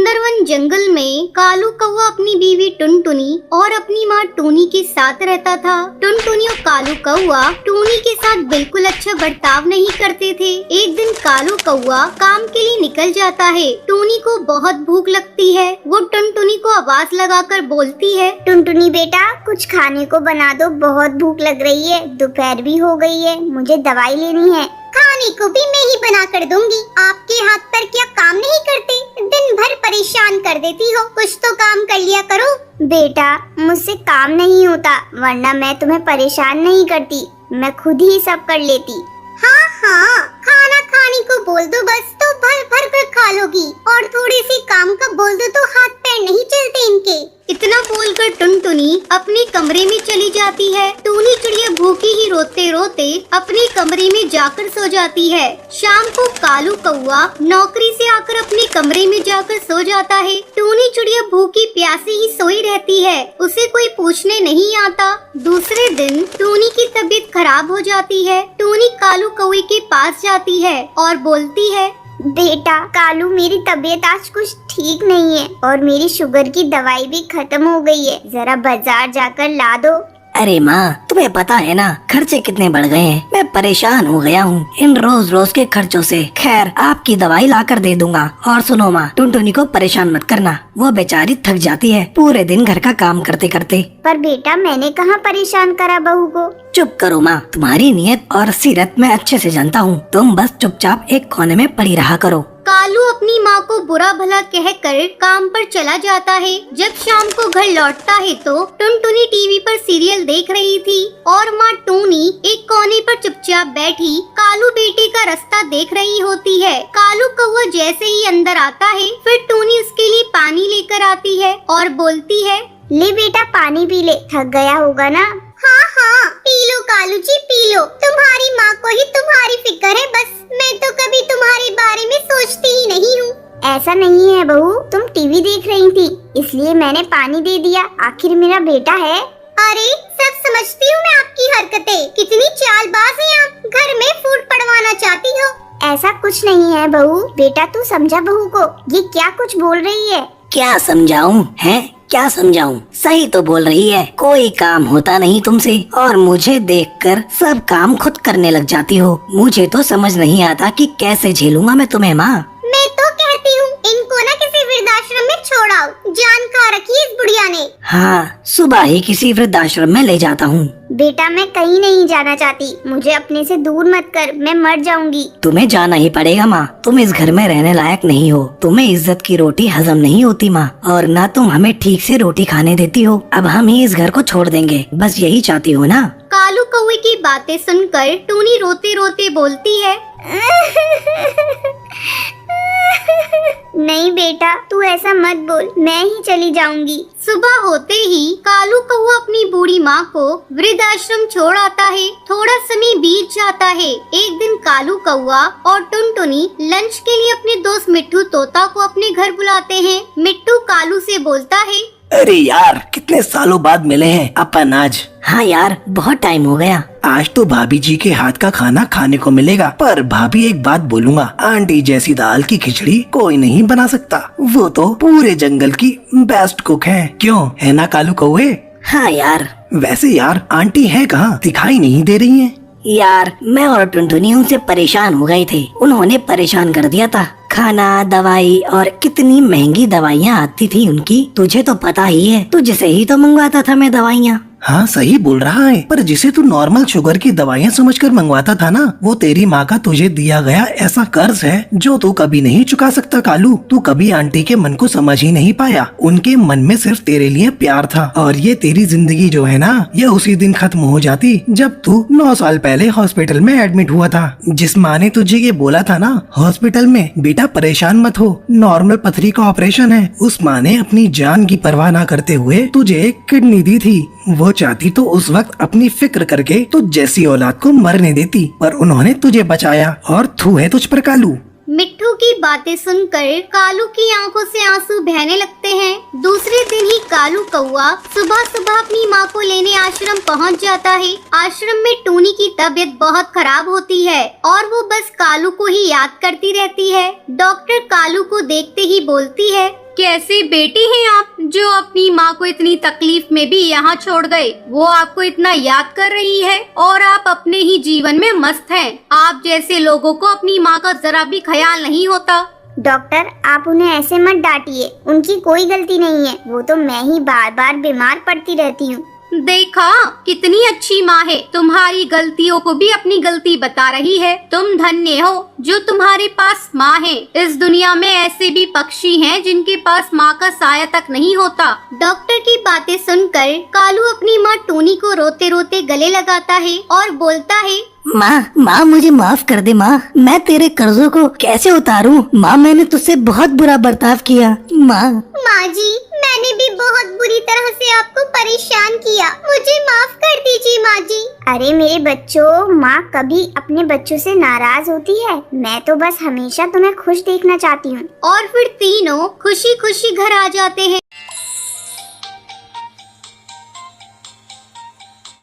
सुंदरवन जंगल में कालू कौवा अपनी बीवी टुनटुनी और अपनी माँ टूनी के साथ रहता था। टुनटुनी और कालू कौवा टूनी के साथ बिल्कुल अच्छा बर्ताव नहीं करते थे। एक दिन कालू कौवा काम के लिए निकल जाता है। टूनी को बहुत भूख लगती है। वो टुनटुनी को आवाज लगाकर बोलती है, टुनटुनी बेटा कुछ खाने को बना दो, बहुत भूख लग रही है, दोपहर भी हो गई है, मुझे दवाई लेनी है। खाने को भी मैं ही बना कर दूंगी, आपके हाथ पर क्या काम नहीं करते, दिन भर परेशान कर देती हो, कुछ तो काम कर लिया करो। बेटा मुझसे काम नहीं होता, वरना मैं तुम्हें परेशान नहीं करती, मैं खुद ही सब कर लेती। हाँ हाँ, खाना खाने को बोल दो बस तो भर भर कर खा लोगी, और थोड़े से काम का बोल दो तो हाथ पैर नहीं चलते इनके। इतना बोलकर टुनटुनी अपने कमरे में चली जाती है। टूनी चिड़िया भूखी ही रोते रोते अपने कमरे में जाकर सो जाती है। शाम को कालू कौवा नौकरी से आकर अपने कमरे में जाकर सो जाता है। टूनी चिड़िया भूखी प्यासी ही सोई रहती है, उसे कोई पूछने नहीं आता। दूसरे दिन टूनी की तबीयत खराब हो जाती है। टूनी कालू कौवे के पास जाती है और बोलती है, बेटा कालू मेरी तबीयत आज कुछ ठीक नहीं है और मेरी शुगर की दवाई भी खत्म हो गई है, जरा बाजार जाकर ला दो। अरे माँ तुम्हें पता है ना खर्चे कितने बढ़ गए हैं, मैं परेशान हो गया हूँ इन रोज रोज के खर्चों से। खैर आपकी दवाई ला कर दे दूंगा। और सुनो माँ, टुनटुनी को परेशान मत करना, वो बेचारी थक जाती है पूरे दिन घर का काम करते करते। पर बेटा मैंने कहाँ परेशान करा बहू को। चुप करो माँ, तुम्हारी नीयत और सीरत मैं अच्छे से जानता हूँ, तुम बस चुपचाप एक कोने में पड़ी रहा करो। कालू अपनी माँ को बुरा भला कहकर काम पर चला जाता है। जब शाम को घर लौटता है तो टुनटुनी टीवी पर सीरियल देख रही थी और माँ टूनी एक कोने पर चुपचाप बैठी कालू बेटे का रास्ता देख रही होती है। कालू कौवा जैसे ही अंदर आता है फिर टूनी उसके लिए पानी लेकर आती है और बोलती है, ले बेटा पानी पी ले, थक गया होगा ना। हाँ हाँ P low Kalu G P low, तुम्हारी माँ को ही तुम्हारी फिक्र है बस, मैं तो कभी तुम्हारे बारे में सोचती ही नहीं हूँ। ऐसा नहीं है बहू, तुम टीवी देख रही थी इसलिए मैंने पानी दे दिया, आखिर मेरा बेटा है। अरे सब समझती हूँ मैं आपकी हरकतें, कितनी चालबाज हैं आप, घर में फूट पड़वाना चाहती हो। ऐसा कुछ नहीं है बहू, बेटा तू समझा बहू को, ये क्या कुछ बोल रही है। क्या समझाऊं है, क्या समझाऊं, सही तो बोल रही है, कोई काम होता नहीं तुमसे और मुझे देखकर सब काम खुद करने लग जाती हो। मुझे तो समझ नहीं आता कि कैसे झेलूंगा मैं तुम्हें माँ। मैं तो कहती हूँ इनको ना किसी वृद्धाश्रम में छोड़ाओ, जान खा रखी है इस बुढ़िया ने। हाँ सुबह ही किसी वृद्धाश्रम में ले जाता हूँ। बेटा मैं कहीं नहीं जाना चाहती, मुझे अपने से दूर मत कर, मैं मर जाऊंगी। तुम्हें जाना ही पड़ेगा माँ, तुम इस घर में रहने लायक नहीं हो, तुम्हें इज्जत की रोटी हजम नहीं होती माँ, और ना तुम हमें ठीक से रोटी खाने देती हो। अब हम ही इस घर को छोड़ देंगे, बस यही चाहती हो ना। कालू कौवे की बातें सुनकर टूनी रोते रोते बोलती है, नहीं बेटा तू ऐसा मत बोल, मैं ही चली जाऊंगी। सुबह होते ही कालू कौवा अपनी बूढ़ी माँ को वृद्धाश्रम छोड़ आता है। थोड़ा समय बीत जाता है। एक दिन कालू कौवा और टुनटुनी लंच के लिए अपने दोस्त मिट्ठू तोता को अपने घर बुलाते हैं। मिट्ठू कालू से बोलता है, अरे यार कितने सालों बाद मिले हैं अपन आज। हाँ यार बहुत टाइम हो गया। आज तो भाभी जी के हाथ का खाना खाने को मिलेगा, पर भाभी एक बात बोलूंगा, आंटी जैसी दाल की खिचड़ी कोई नहीं बना सकता, वो तो पूरे जंगल की बेस्ट कुक है। क्यों है ना कालू कौवे। हाँ यार। वैसे यार आंटी है कहाँ, दिखाई नहीं दे रही है। यार मैं और टुनटुनी उनसे परेशान हो गए थे, उन्होंने परेशान कर दिया था। खाना दवाई और कितनी महंगी दवाइयाँ आती थी उनकी, तुझे तो पता ही है, तुझसे ही तो मंगवाता था मैं दवाइयाँ। हाँ सही बोल रहा है, पर जिसे तू नॉर्मल शुगर की दवाइयाँ समझकर मंगवाता था ना, वो तेरी माँ का तुझे दिया गया ऐसा कर्ज है जो तू कभी नहीं चुका सकता कालू। तू कभी आंटी के मन को समझ ही नहीं पाया, उनके मन में सिर्फ तेरे लिए प्यार था। और ये तेरी जिंदगी जो है ना, ये उसी दिन खत्म हो जाती जब तू 9 साल पहले हॉस्पिटल में एडमिट हुआ था। जिस माँ ने तुझे ये बोला था ना हॉस्पिटल में, बेटा परेशान मत हो, नॉर्मल पथरी का ऑपरेशन है, उस माँ ने अपनी जान की परवाह न करते हुए तुझे एक किडनी दी थी। वो चाहती तो उस वक्त अपनी फिक्र करके तुझ जैसी औलाद को मरने देती, पर उन्होंने तुझे बचाया और थू है तुझ पर कालू। मिट्ठू की बातें सुनकर कालू की आंखों से आंसू बहने लगते हैं। दूसरे दिन ही कालू कौवा सुबह सुबह अपनी माँ को लेने आश्रम पहुँच जाता है। आश्रम में टूनी की तबीयत बहुत खराब होती है और वो बस कालू को ही याद करती रहती है। डॉक्टर कालू को देखते ही बोलती है, कैसे बेटे हैं आप जो अपनी माँ को इतनी तकलीफ में भी यहाँ छोड़ गए। वो आपको इतना याद कर रही है और आप अपने ही जीवन में मस्त हैं। आप जैसे लोगों को अपनी माँ का जरा भी ख्याल नहीं होता। डॉक्टर आप उन्हें ऐसे मत डांटिए, उनकी कोई गलती नहीं है, वो तो मैं ही बार बार बीमार पड़ती रहती हूँ। देखा कितनी अच्छी माँ है, तुम्हारी गलतियों को भी अपनी गलती बता रही है। तुम धन्य हो जो तुम्हारे पास माँ है। इस दुनिया में ऐसे भी पक्षी हैं जिनके पास माँ का साया तक नहीं होता। डॉक्टर की बातें सुनकर कालू अपनी माँ टूनी को रोते रोते गले लगाता है और बोलता है, माँ मुझे माफ कर दे माँ, मैं तेरे कर्जों को कैसे उतारूं। माँ मैंने तुझसे बहुत बुरा बर्ताव किया। माँ जी मैंने भी बहुत बुरी तरह से आपको परेशान किया, मुझे माफ कर दीजिए माँ जी। अरे मेरे बच्चों, माँ कभी अपने बच्चों से नाराज होती है? मैं तो बस हमेशा तुम्हें खुश देखना चाहती हूँ। और फिर तीनों खुशी खुशी घर आ जाते हैं।